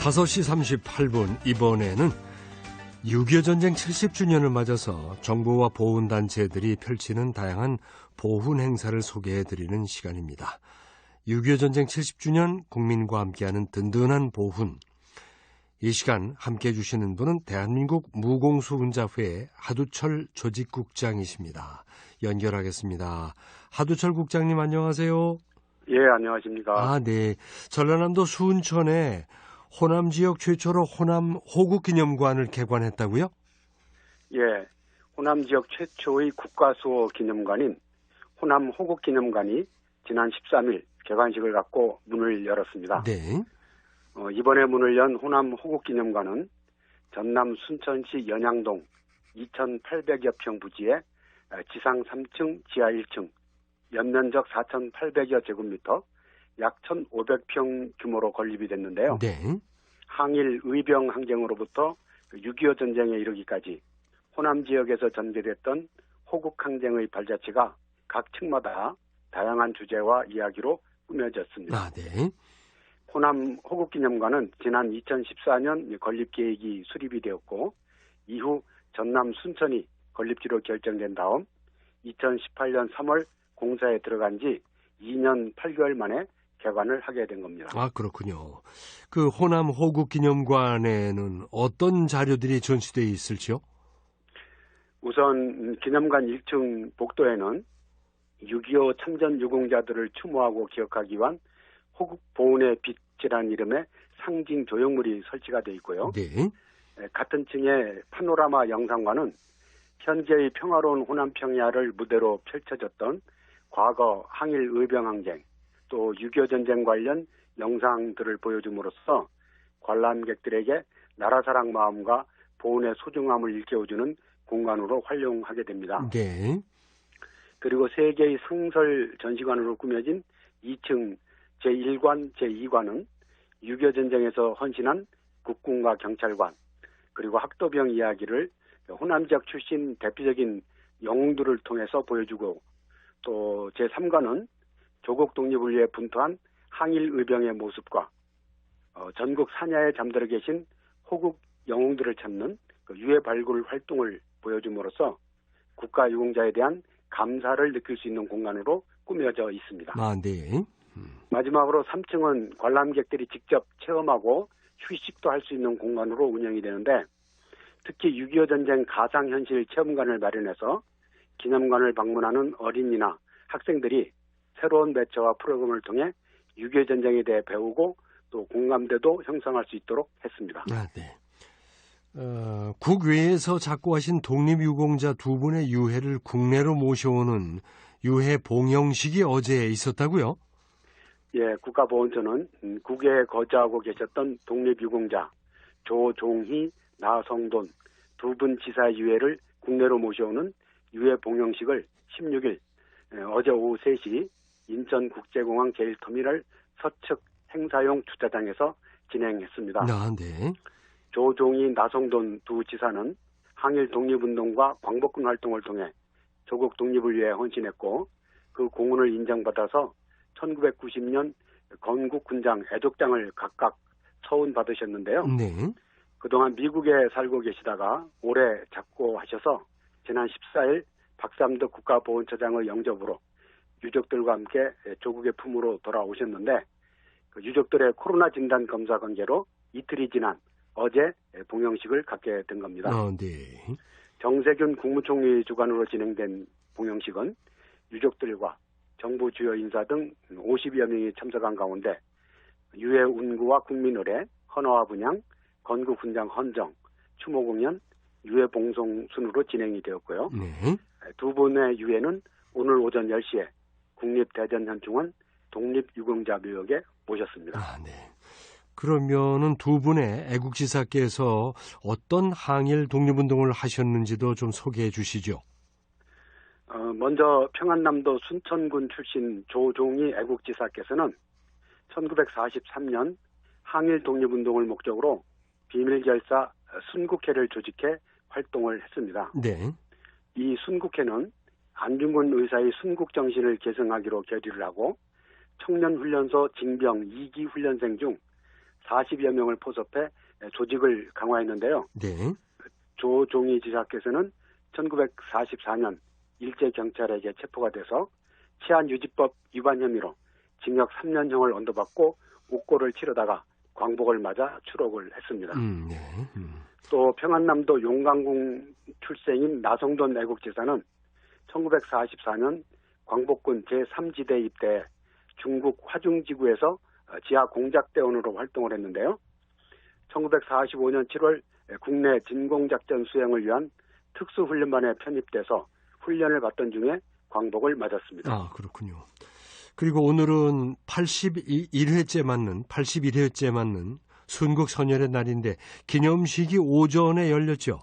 5시 38분 이번에는 6.25 전쟁 70주년을 맞아서 정부와 보훈단체들이 펼치는 다양한 보훈 행사를 소개해드리는 시간입니다. 6.25 전쟁 70주년 국민과 함께하는 든든한 보훈. 이 시간 함께해 주시는 분은 대한민국 무공수훈자회 하두철 조직국장이십니다. 연결하겠습니다. 하두철 국장님 안녕하세요. 예, 안녕하십니까. 네. 전라남도 순천에 호남 지역 최초로 호남 호국기념관을 개관했다고요? 예, 호남 지역 최초의 국가수호 기념관인 호남 호국기념관이 지난 13일 개관식을 갖고 문을 열었습니다. 네. 이번에 문을 연 호남 호국기념관은 전남 순천시 연양동 2,800여 평 부지에 지상 3층, 지하 1층, 연면적 4,800여 제곱미터, 약 1,500평 규모로 건립이 됐는데요. 네. 항일 의병 항쟁으로부터 6.25 전쟁에 이르기까지 호남 지역에서 전개됐던 호국 항쟁의 발자취가 각 층마다 다양한 주제와 이야기로 꾸며졌습니다. 네. 호남 호국기념관은 지난 2014년 건립 계획이 수립이 되었고 이후 전남 순천이 건립지로 결정된 다음 2018년 3월 공사에 들어간 지 2년 8개월 만에 개관을 하게 된 겁니다. 그렇군요. 그 호남 호국기념관에는 어떤 자료들이 전시되어 있을지요? 우선 기념관 1층 복도에는 6.25 참전 유공자들을 추모하고 기억하기 위한 호국 보훈의 빛이라는 이름의 상징 조형물이 설치가 되어 있고요. 네. 같은 층의 파노라마 영상관은 현재의 평화로운 호남 평야를 무대로 펼쳐졌던 과거 항일 의병 항쟁, 또 6.25 전쟁 관련 영상들을 보여줌으로써 관람객들에게 나라 사랑 마음과 보훈의 소중함을 일깨워주는 공간으로 활용하게 됩니다. 네. 그리고 3개의 상설 전시관으로 꾸며진 2층 제1관, 제2관은 6.25 전쟁에서 헌신한 국군과 경찰관, 그리고 학도병 이야기를 호남 지역 출신 대표적인 영웅들을 통해서 보여주고, 또 제3관은 조국 독립을 위해 분투한 항일 의병의 모습과 전국 산야에 잠들어 계신 호국 영웅들을 찾는 유해 발굴 활동을 보여줌으로써 국가 유공자에 대한 감사를 느낄 수 있는 공간으로 꾸며져 있습니다. 네. 마지막으로 3층은 관람객들이 직접 체험하고 휴식도 할 수 있는 공간으로 운영이 되는데, 특히 6.25 전쟁 가상현실 체험관을 마련해서 기념관을 방문하는 어린이나 학생들이 새로운 매체와 프로그램을 통해 6.25 전쟁에 대해 배우고 또 공감대도 형성할 수 있도록 했습니다. 네. 국외에서 작고하신 독립유공자 두 분의 유해를 국내로 모셔오는 유해 봉영식이 어제 있었다고요? 예, 국가보훈처는 국외에 거주하고 계셨던 독립유공자 조종희, 나성돈 두 분 지사의 유해를 국내로 모셔오는 유해 봉영식을 16일 어제 오후 3시 인천국제공항 제1터미널 서측 행사용 주차장에서 진행했습니다. 네. 조종희, 나성돈 두 지사는 항일 독립운동과 광복군 활동을 통해 조국 독립을 위해 헌신했고, 그 공헌을 인정받아서 1990년 건국군장, 애족장을 각각 처운받으셨는데요. 네. 그동안 미국에 살고 계시다가 올해 작고하셔서 지난 14일 박삼덕 국가보훈처장의 영접으로 유족들과 함께 조국의 품으로 돌아오셨는데, 그 유족들의 코로나 진단 검사 관계로 이틀이 지난 어제 봉영식을 갖게 된 겁니다. 네. 정세균 국무총리 주관으로 진행된 봉영식은 유족들과 정부 주요 인사 등 50여 명이 참석한 가운데 유해 운구와 국민의례, 헌화와 분향, 건국훈장 헌정, 추모 공연, 유해 봉송 순으로 진행이 되었고요. 네. 두 분의 유해는 오늘 오전 10시에 국립대전현충원 독립유공자 묘역에 모셨습니다. 네. 그러면은 두 분의 애국지사께서 어떤 항일 독립운동을 하셨는지도 좀 소개해 주시죠. 먼저 평안남도 순천군 출신 조종희 애국지사께서는 1943년 항일 독립운동을 목적으로 비밀결사 순국회를 조직해 활동을 했습니다. 네. 이 순국회는 안중근 의사의 순국정신을 계승하기로 결의를 하고 청년훈련소 징병 2기 훈련생 중 40여 명을 포섭해 조직을 강화했는데요. 네. 조종희 지사께서는 1944년 일제경찰에게 체포가 돼서 치안유지법 위반 혐의로 징역 3년형을 언도받고 옥고를 치르다가 광복을 맞아 추록을 했습니다. 네. 또 평안남도 용강궁 출생인 나성돈 애국지사는 1944년 광복군 제3지대에 입대해 중국 화중지구에서 지하 공작대원으로 활동을 했는데요. 1945년 7월 국내 진공작전 수행을 위한 특수훈련반에 편입돼서 훈련을 받던 중에 광복을 맞았습니다. 아, 그렇군요. 그리고 오늘은 81회째 맞는 순국선열의 날인데 기념식이 오전에 열렸죠?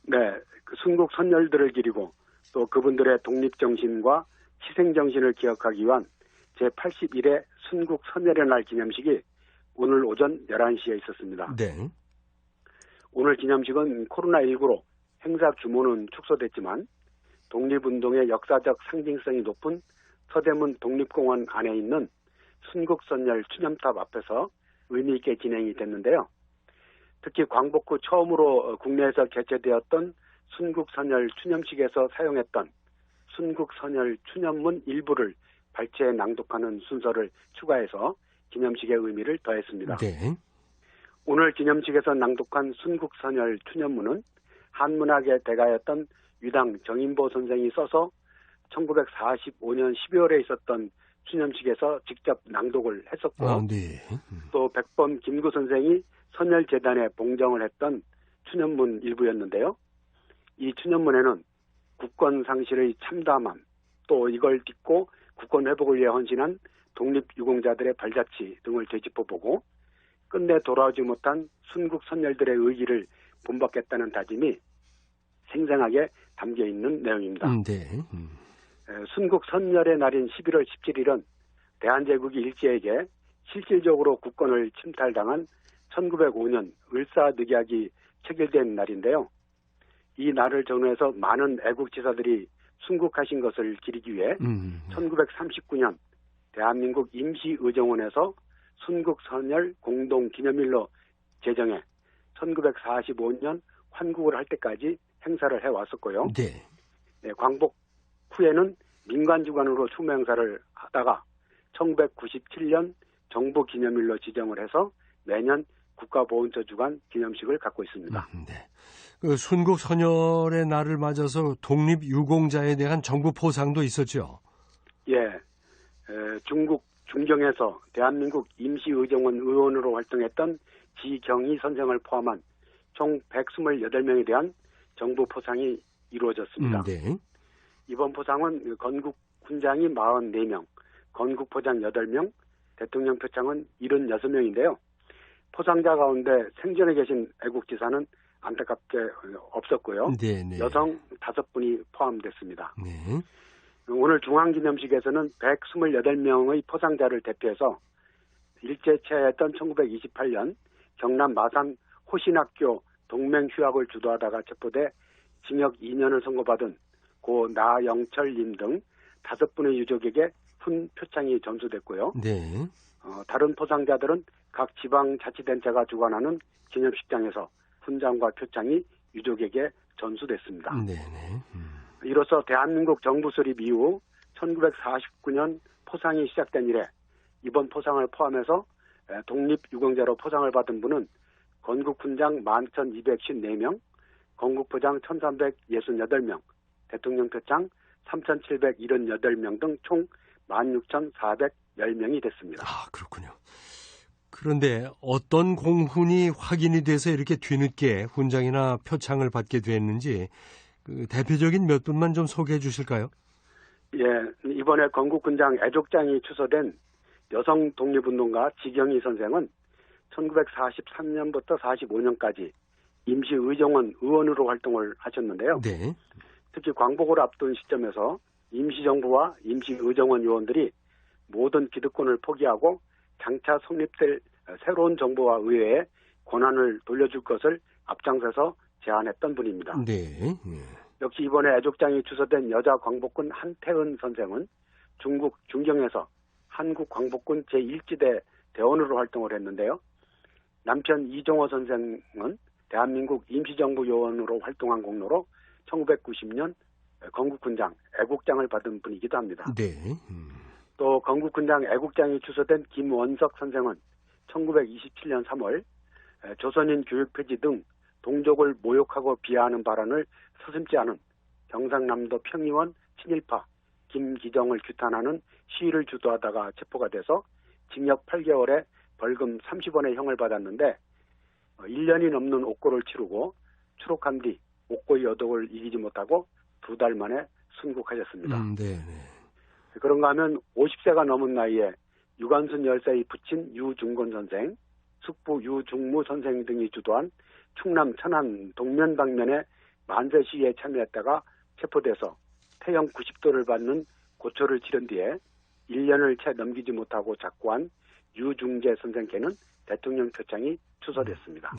네, 그 순국 선열들을 기리고 또 그분들의 독립정신과 희생정신을 기억하기 위한 제81회 순국 선열의 날 기념식이 오늘 오전 11시에 있었습니다. 네. 오늘 기념식은 코로나19로 행사 규모는 축소됐지만 독립운동의 역사적 상징성이 높은 서대문 독립공원 안에 있는 순국선열 추념탑 앞에서 의미 있게 진행이 됐는데요. 특히 광복 후 처음으로 국내에서 개최되었던 순국선열 추념식에서 사용했던 순국선열 추념문 일부를 발췌해 낭독하는 순서를 추가해서 기념식의 의미를 더했습니다. 네. 오늘 기념식에서 낭독한 순국선열 추념문은 한문학의 대가였던 위당 정인보 선생이 써서 1945년 12월에 있었던 추념식에서 직접 낭독을 했었고 네. 또 백범 김구 선생이 선열재단에 봉정을 했던 추념문 일부였는데요. 이 추념문에는 국권 상실의 참담함, 또 이걸 딛고 국권 회복을 위해 헌신한 독립유공자들의 발자취 등을 되짚어보고 끝내 돌아오지 못한 순국 선열들의 의기를 본받겠다는 다짐이 생생하게 담겨 있는 내용입니다. 네. 순국 선열의 날인 11월 17일은 대한제국이 일제에게 실질적으로 국권을 침탈당한 1905년 을사늑약이 체결된 날인데요. 이 날을 전후해서 많은 애국지사들이 순국하신 것을 기리기 위해 1939년 대한민국 임시의정원에서 순국선열 공동기념일로 제정해 1945년 환국을 할 때까지 행사를 해왔었고요. 네. 네, 광복 후에는 민간주관으로 추모 행사를 하다가 1997년 정부기념일로 지정을 해서 매년 국가보훈처 주관 기념식을 갖고 있습니다. 네. 그 순국선열의 날을 맞아서 독립유공자에 대한 정부 포상도 있었죠? 예, 중국 중경에서 대한민국 임시의정원 의원으로 활동했던 지경희 선생을 포함한 총 128명에 대한 정부 포상이 이루어졌습니다. 네. 이번 포상은 건국 훈장이 44명, 건국포장 8명, 대통령 표창은 76명인데요. 포상자 가운데 생전에 계신 애국지사는 안타깝게 없었고요. 네. 여성 5분이 포함됐습니다. 네. 오늘 중앙기념식에서는 128명의 포상자를 대표해서 일제체했던 1928년 경남 마산 호신학교 동맹휴학을 주도하다가 체포돼 징역 2년을 선고받은 고 나영철님 등 5분의 유족에게 훈 표창이 전수됐고요. 네. 다른 포상자들은 각 지방자치단체가 주관하는 기념식장에서 훈장과 표창이 유족에게 전수됐습니다. 네네. 이로써 대한민국 정부 수립 이후 1949년 포상이 시작된 이래 이번 포상을 포함해서 독립유공자로 포상을 받은 분은 건국훈장 11,254명, 건국포장 1,368명, 대통령표창 3,778명 등 총 16,410명이 됐습니다. 아, 그렇군요. 그런데 어떤 공훈이 확인이 돼서 이렇게 뒤늦게 훈장이나 표창을 받게 됐는지 그 대표적인 몇 분만 좀 소개해 주실까요? 예, 이번에 건국훈장 애족장이 추서된 여성 독립운동가 지경희 선생은 1943년부터 45년까지 임시의정원 의원으로 활동을 하셨는데요. 네. 특히 광복을 앞둔 시점에서 임시정부와 임시의정원 요원들이 모든 기득권을 포기하고 장차 성립될 새로운 정부와 의회에 권한을 돌려줄 것을 앞장서서 제안했던 분입니다. 네. 역시 이번에 애족장이 추서된 여자 광복군 한태은 선생은 중국 중경에서 한국 광복군 제1지대 대원으로 활동을 했는데요. 남편 이종호 선생은 대한민국 임시정부 요원으로 활동한 공로로 1990년 건국훈장, 애국장을 받은 분이기도 합니다. 네. 또 건국훈장 애국장이 주소된 김원석 선생은 1927년 3월 조선인 교육 폐지 등 동족을 모욕하고 비하하는 발언을 서슴지 않은 경상남도 평의원 친일파 김기정을 규탄하는 시위를 주도하다가 체포가 돼서 징역 8개월에 벌금 30원의 형을 받았는데 1년이 넘는 옥고를 치르고 추록한 뒤 옥고의 여독을 이기지 못하고 2달 만에 순국하셨습니다. 네. 그런가 하면 50세가 넘은 나이에 유관순 열사의 부친 유중건 선생, 숙부 유중무 선생 등이 주도한 충남 천안 동면방면의 만세 시위에 참여했다가 체포돼서 태형 90도를 받는 고초를 치른 뒤에 1년을 채 넘기지 못하고 작고한 유중재 선생께는 대통령 표창이 추서됐습니다.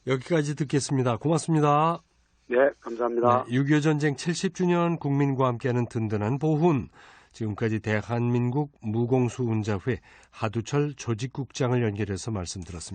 여기까지 듣겠습니다. 고맙습니다. 네, 감사합니다. 6.25 전쟁 70주년 국민과 함께하는 든든한 보훈. 지금까지 대한민국 무공수운자회 하두철 조직국장을 연결해서 말씀드렸습니다.